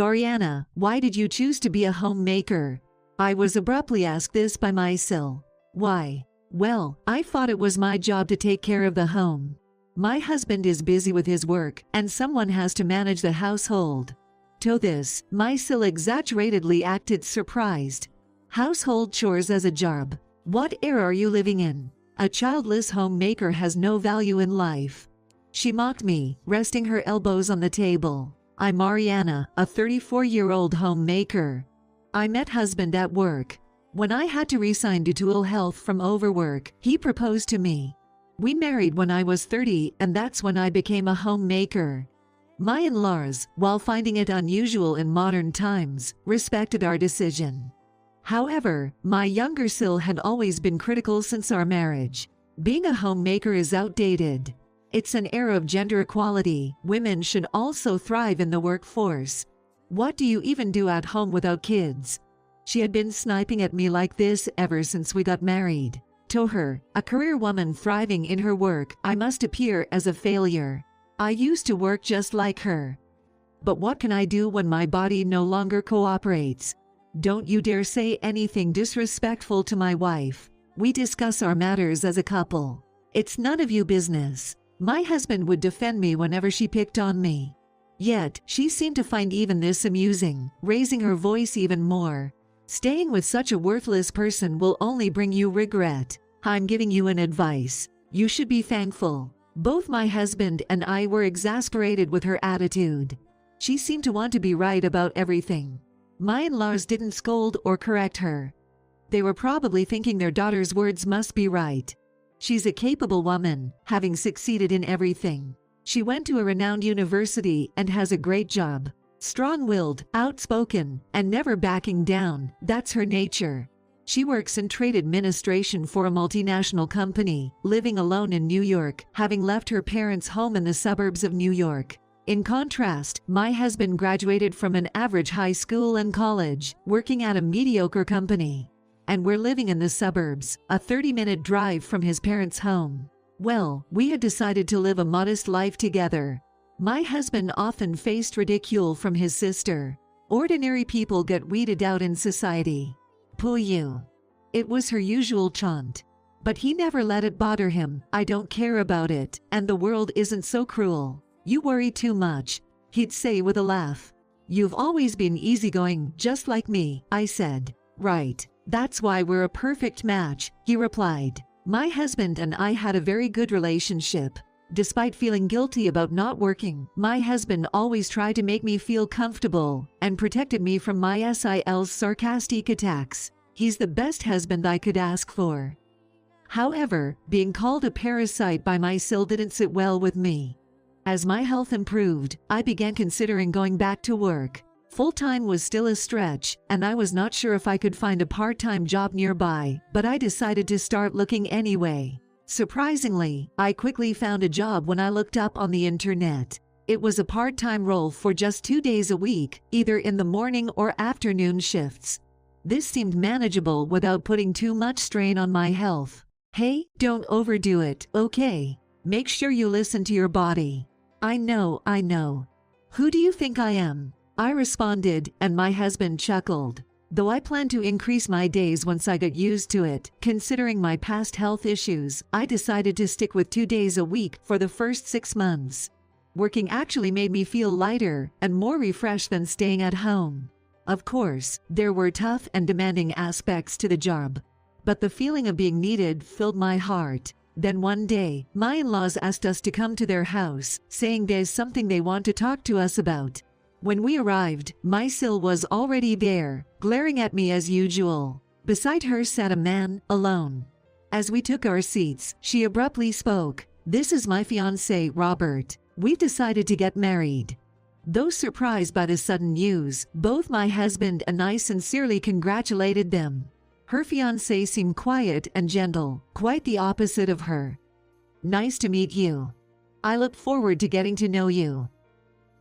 Mariana, why did you choose to be a homemaker? I was abruptly asked this by my SIL. Why? Well, I thought it was my job to take care of the home. My husband is busy with his work, and someone has to manage the household. To this, my SIL exaggeratedly acted surprised. Household chores as a job? What era are you living in? A childless homemaker has no value in life. She mocked me, resting her elbows on the table. I'm Mariana, a 34-year-old homemaker. I met husband at work. When I had to resign due to ill health from overwork, he proposed to me. We married when I was 30, and that's when I became a homemaker. My in-laws, while finding it unusual in modern times, respected our decision. However, my younger SIL had always been critical since our marriage. Being a homemaker is outdated. It's an era of gender equality. Women should also thrive in the workforce. What do you even do at home without kids? She had been sniping at me like this ever since we got married. To her, a career woman thriving in her work, I must appear as a failure. I used to work just like her. But what can I do when my body no longer cooperates? Don't you dare say anything disrespectful to my wife. We discuss our matters as a couple. It's none of your business. My husband would defend me whenever she picked on me. Yet, she seemed to find even this amusing, raising her voice even more. Staying with such a worthless person will only bring you regret. I'm giving you an advice. You should be thankful. Both my husband and I were exasperated with her attitude. She seemed to want to be right about everything. My in-laws didn't scold or correct her. They were probably thinking their daughter's words must be right. She's a capable woman, having succeeded in everything. She went to a renowned university and has a great job. Strong-willed, outspoken, and never backing down, that's her nature. She works in trade administration for a multinational company, living alone in New York, having left her parents' home in the suburbs of New York. In contrast, my husband graduated from an average high school and college, working at a mediocre company. And we're living in the suburbs, a 30-minute drive from his parents' home. Well, we had decided to live a modest life together. My husband often faced ridicule from his sister. Ordinary people get weeded out in society. Pooh you. It was her usual chant. But he never let it bother him. I don't care about it, and the world isn't so cruel. You worry too much, he'd say with a laugh. You've always been easygoing, just like me, I said. Right. That's why we're a perfect match, he replied. My husband and I had a very good relationship. Despite feeling guilty about not working, my husband always tried to make me feel comfortable and protected me from my SIL's sarcastic attacks. He's the best husband I could ask for. However, being called a parasite by my SIL didn't sit well with me. As my health improved, I began considering going back to work. Full-time was still a stretch, and I was not sure if I could find a part-time job nearby, but I decided to start looking anyway. Surprisingly, I quickly found a job when I looked up on the internet. It was a part-time role for just 2 days a week, either in the morning or afternoon shifts. This seemed manageable without putting too much strain on my health. Hey, don't overdo it, okay? Make sure you listen to your body. I know. Who do you think I am? I responded, and my husband chuckled. Though I planned to increase my days once I got used to it, considering my past health issues, I decided to stick with 2 days a week for the first 6 months. Working actually made me feel lighter and more refreshed than staying at home. Of course, there were tough and demanding aspects to the job, but the feeling of being needed filled my heart. Then one day, my in-laws asked us to come to their house, saying there's something they want to talk to us about. When we arrived, my SIL was already there, glaring at me as usual. Beside her sat a man, alone. As we took our seats, she abruptly spoke. This is my fiancé, Robert. We've decided to get married. Though surprised by the sudden news, both my husband and I sincerely congratulated them. Her fiancé seemed quiet and gentle, quite the opposite of her. Nice to meet you. I look forward to getting to know you.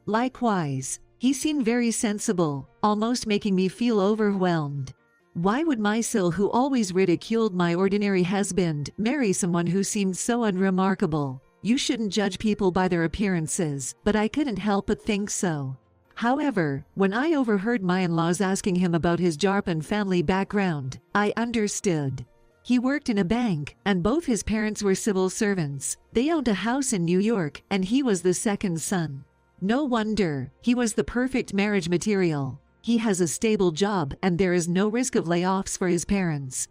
Likewise. He seemed very sensible, almost making me feel overwhelmed. Why would my SIL, who always ridiculed my ordinary husband, marry someone who seemed so unremarkable? You shouldn't judge people by their appearances, but I couldn't help but think so. However, when I overheard my in-laws asking him about his job and family background, I understood. He worked in a bank, and both his parents were civil servants. They owned a house in New York, and he was the second son. No wonder, he was the perfect marriage material. He has a stable job, and there is no risk of layoffs for his parents.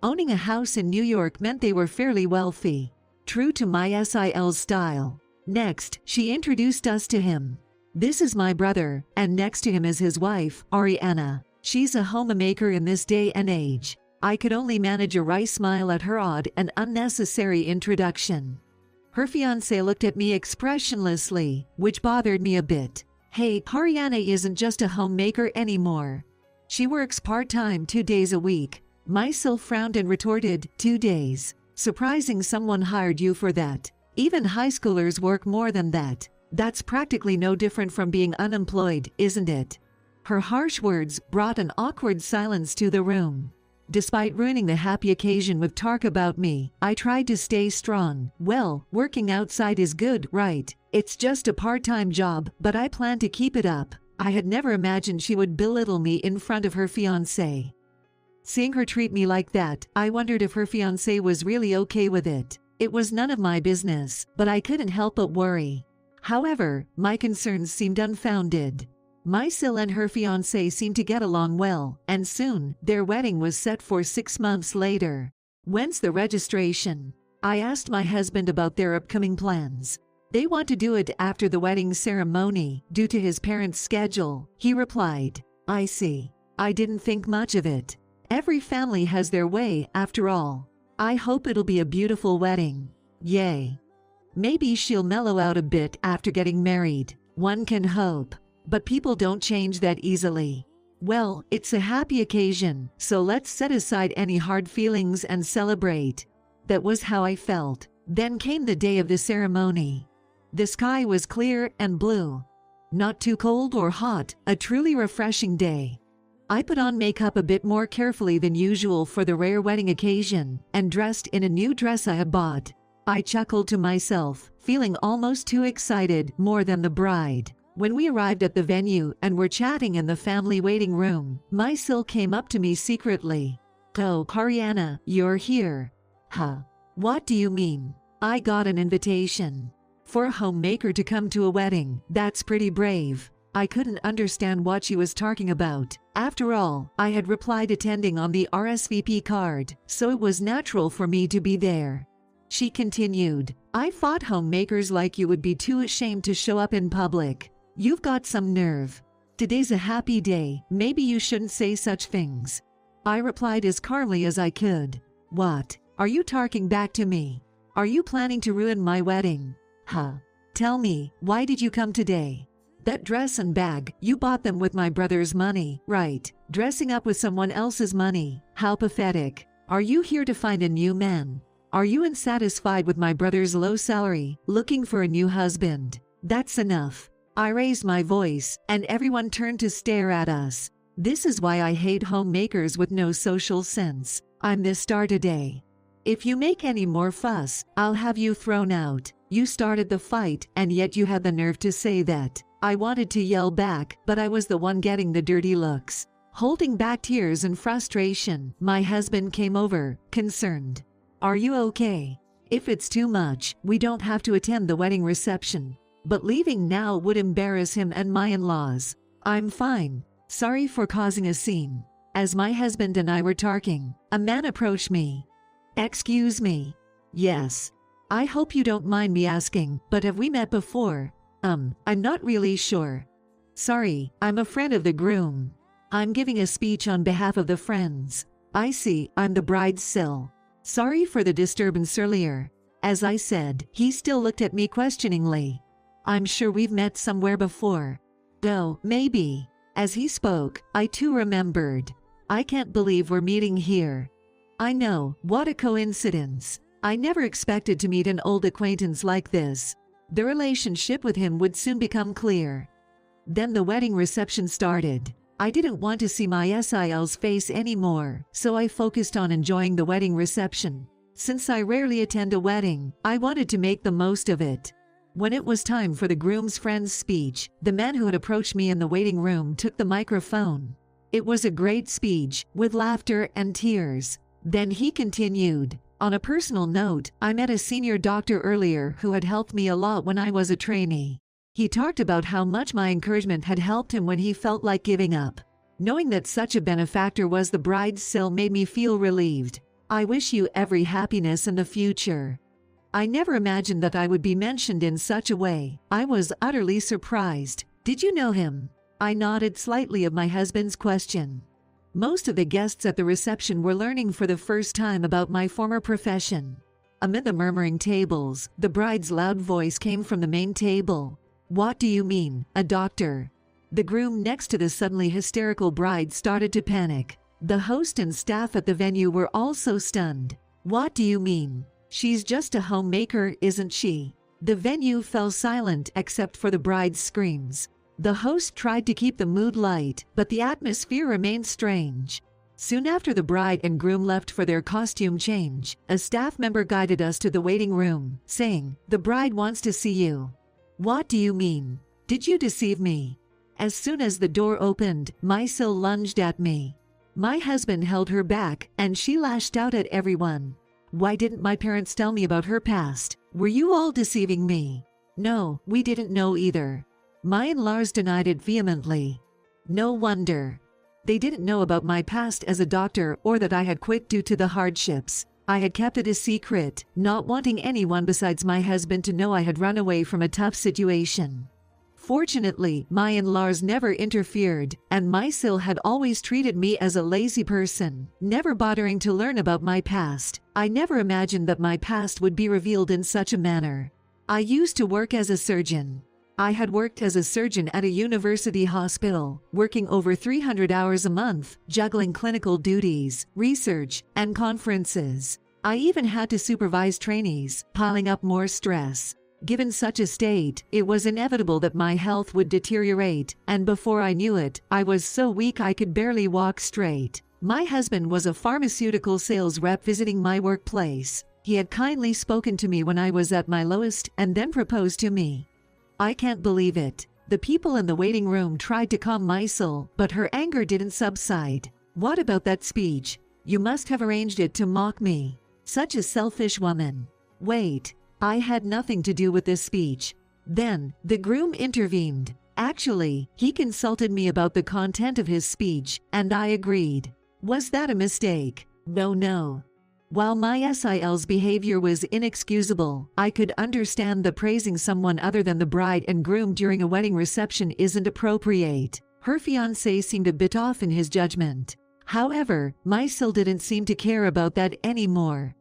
Owning a house in New York meant they were fairly wealthy. True to my SIL style. Next, she introduced us to him. This is my brother, and next to him is his wife, Ariana. She's a homemaker in this day and age. I could only manage a wry smile at her odd and unnecessary introduction. Her fiancé looked at me expressionlessly, which bothered me a bit. Hey, Ariana isn't just a homemaker anymore. She works part-time 2 days a week. My SIL frowned and retorted, 2 days. Surprising someone hired you for that. Even high schoolers work more than that. That's practically no different from being unemployed, isn't it? Her harsh words brought an awkward silence to the room. Despite ruining the happy occasion with talk about me, I tried to stay strong. Well, working outside is good, right? It's just a part-time job, but I plan to keep it up. I had never imagined she would belittle me in front of her fiancé. Seeing her treat me like that, I wondered if her fiancé was really okay with it. It was none of my business, but I couldn't help but worry. However, my concerns seemed unfounded. My SIL and her fiancé seemed to get along well, and soon, their wedding was set for 6 months later. When's the registration? I asked my husband about their upcoming plans. They want to do it after the wedding ceremony, due to his parents' schedule, he replied. I see. I didn't think much of it. Every family has their way, after all. I hope it'll be a beautiful wedding. Yay. Maybe she'll mellow out a bit after getting married. One can hope. But people don't change that easily. Well, it's a happy occasion, so let's set aside any hard feelings and celebrate. That was how I felt. Then came the day of the ceremony. The sky was clear and blue. Not too cold or hot, a truly refreshing day. I put on makeup a bit more carefully than usual for the rare wedding occasion, and dressed in a new dress I had bought. I chuckled to myself, feeling almost too excited, more than the bride. When we arrived at the venue and were chatting in the family waiting room, my SIL came up to me secretly. Oh, Ariana, you're here. Huh? What do you mean? I got an invitation. For a homemaker to come to a wedding, that's pretty brave. I couldn't understand what she was talking about. After all, I had replied attending on the RSVP card, so it was natural for me to be there. She continued, I thought homemakers like you would be too ashamed to show up in public. You've got some nerve. Today's a happy day, maybe you shouldn't say such things. I replied as calmly as I could. What? Are you talking back to me? Are you planning to ruin my wedding? Huh? Tell me, why did you come today? That dress and bag, you bought them with my brother's money, right? Dressing up with someone else's money. How pathetic. Are you here to find a new man? Are you unsatisfied with my brother's low salary, looking for a new husband? That's enough. I raised my voice, and everyone turned to stare at us. This is why I hate homemakers with no social sense. I'm the star today. If you make any more fuss, I'll have you thrown out. You started the fight, and yet you had the nerve to say that. I wanted to yell back, but I was the one getting the dirty looks. Holding back tears and frustration, my husband came over, concerned. Are you okay? If it's too much, we don't have to attend the wedding reception. But leaving now would embarrass him and my in-laws. I'm fine. Sorry for causing a scene. As my husband and I were talking, a man approached me. Excuse me. Yes. I hope you don't mind me asking, but have we met before? I'm not really sure. Sorry, I'm a friend of the groom. I'm giving a speech on behalf of the friends. I see, I'm the bride's SIL. Sorry for the disturbance earlier. As I said, he still looked at me questioningly. I'm sure we've met somewhere before. Oh, maybe. As he spoke, I too remembered. I can't believe we're meeting here. I know, what a coincidence. I never expected to meet an old acquaintance like this. The relationship with him would soon become clear. Then the wedding reception started. I didn't want to see my SIL's face anymore, so I focused on enjoying the wedding reception. Since I rarely attend a wedding, I wanted to make the most of it. When it was time for the groom's friend's speech, the man who had approached me in the waiting room took the microphone. It was a great speech, with laughter and tears. Then he continued, "On a personal note, I met a senior doctor earlier who had helped me a lot when I was a trainee. He talked about how much my encouragement had helped him when he felt like giving up. Knowing that such a benefactor was the bride's SIL made me feel relieved. I wish you every happiness in the future." I never imagined that I would be mentioned in such a way. I was utterly surprised. "Did you know him?" I nodded slightly of my husband's question. Most of the guests at the reception were learning for the first time about my former profession. Amid the murmuring tables, the bride's loud voice came from the main table. "What do you mean, a doctor?" The groom next to the suddenly hysterical bride started to panic. The host and staff at the venue were also stunned. "What do you mean? She's just a homemaker, isn't she?" The venue fell silent except for the bride's screams. The host tried to keep the mood light, but the atmosphere remained strange. Soon after the bride and groom left for their costume change, a staff member guided us to the waiting room, saying, "The bride wants to see you." "What do you mean? Did you deceive me?" As soon as the door opened, my SIL lunged at me. My husband held her back, and she lashed out at everyone. "Why didn't my parents tell me about her past? Were you all deceiving me?" "No, we didn't know either." My in-laws denied it vehemently. No wonder. They didn't know about my past as a doctor or that I had quit due to the hardships. I had kept it a secret, not wanting anyone besides my husband to know I had run away from a tough situation. Fortunately, my in-laws never interfered, and my SIL had always treated me as a lazy person, never bothering to learn about my past. I never imagined that my past would be revealed in such a manner. I used to work as a surgeon. I had worked as a surgeon at a university hospital, working over 300 hours a month, juggling clinical duties, research, and conferences. I even had to supervise trainees, piling up more stress. Given such a state, it was inevitable that my health would deteriorate, and before I knew it, I was so weak I could barely walk straight. My husband was a pharmaceutical sales rep visiting my workplace. He had kindly spoken to me when I was at my lowest and then proposed to me. I can't believe it. The people in the waiting room tried to calm my SIL, but her anger didn't subside. "What about that speech? You must have arranged it to mock me. Such a selfish woman." "Wait. I had nothing to do with this speech." Then, the groom intervened. Actually, he consulted me about the content of his speech, and I agreed. Was that a mistake? No. While my SIL's behavior was inexcusable, I could understand that praising someone other than the bride and groom during a wedding reception isn't appropriate. Her fiancé seemed a bit off in his judgment. However, my SIL didn't seem to care about that anymore.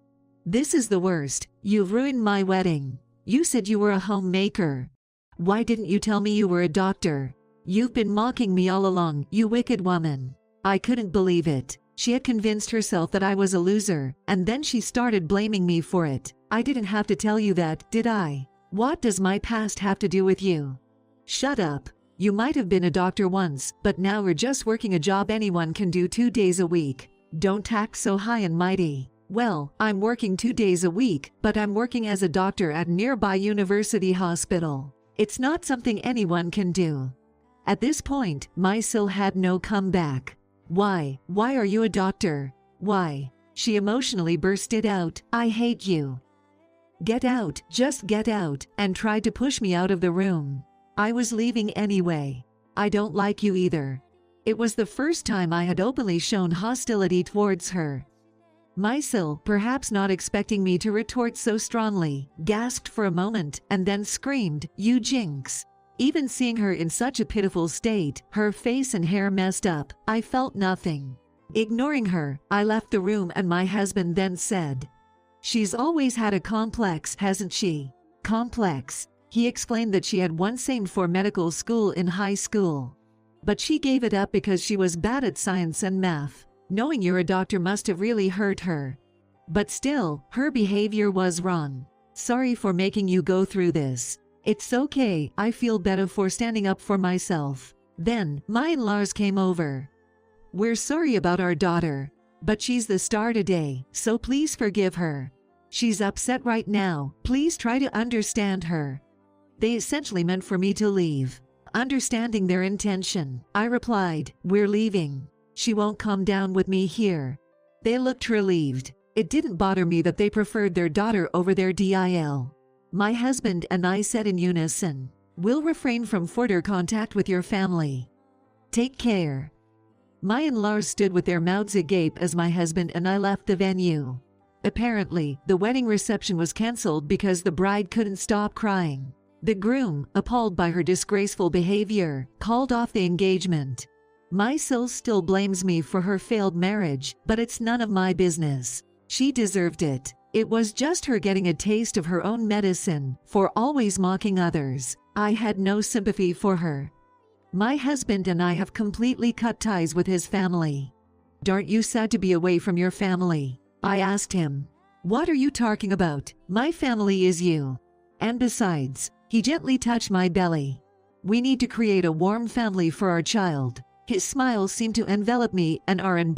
"This is the worst. You've ruined my wedding. You said you were a homemaker. Why didn't you tell me you were a doctor? You've been mocking me all along, you wicked woman." I couldn't believe it. She had convinced herself that I was a loser, and then she started blaming me for it. "I didn't have to tell you that, did I? What does my past have to do with you?" "Shut up. You might have been a doctor once, but now we're just working a job anyone can do 2 days a week. Don't tack so high and mighty." "Well, I'm working 2 days a week, but I'm working as a doctor at a nearby university hospital. It's not something anyone can do." At this point, my SIL had no comeback. Why are you a doctor? Why?" She emotionally bursted out, "I hate you. Get out, just get out," and tried to push me out of the room. I was leaving anyway. "I don't like you either." It was the first time I had openly shown hostility towards her. My SIL, perhaps not expecting me to retort so strongly, gasped for a moment and then screamed, "You jinx." Even seeing her in such a pitiful state, her face and hair messed up, I felt nothing. Ignoring her, I left the room and my husband then said, "She's always had a complex, hasn't she?" Complex. He explained that she had once aimed for medical school in high school. But she gave it up because she was bad at science and math. Knowing you're a doctor must have really hurt her. But still, her behavior was wrong. "Sorry for making you go through this. It's okay, I feel better for standing up for myself." Then, my in-laws came over. "We're sorry about our daughter, but she's the star today, so please forgive her. She's upset right now, please try to understand her." They essentially meant for me to leave. Understanding their intention, I replied, "We're leaving. She won't come down with me here." They looked relieved. It didn't bother me that they preferred their daughter over their DIL. My husband and I said in unison, "We'll refrain from further contact with your family. Take care." My in-laws stood with their mouths agape as my husband and I left the venue. Apparently, the wedding reception was cancelled because the bride couldn't stop crying. The groom, appalled by her disgraceful behavior, called off the engagement. My SIL still blames me for her failed marriage, but it's none of my business. She deserved it. It was just her getting a taste of her own medicine for always mocking others. I had no sympathy for her. My husband and I have completely cut ties with his family. "Aren't you sad to be away from your family?" I asked him. "What are you talking about? My family is you. And besides," he gently touched my belly, "we need to create a warm family for our child." His smile seemed to envelop me and our unborn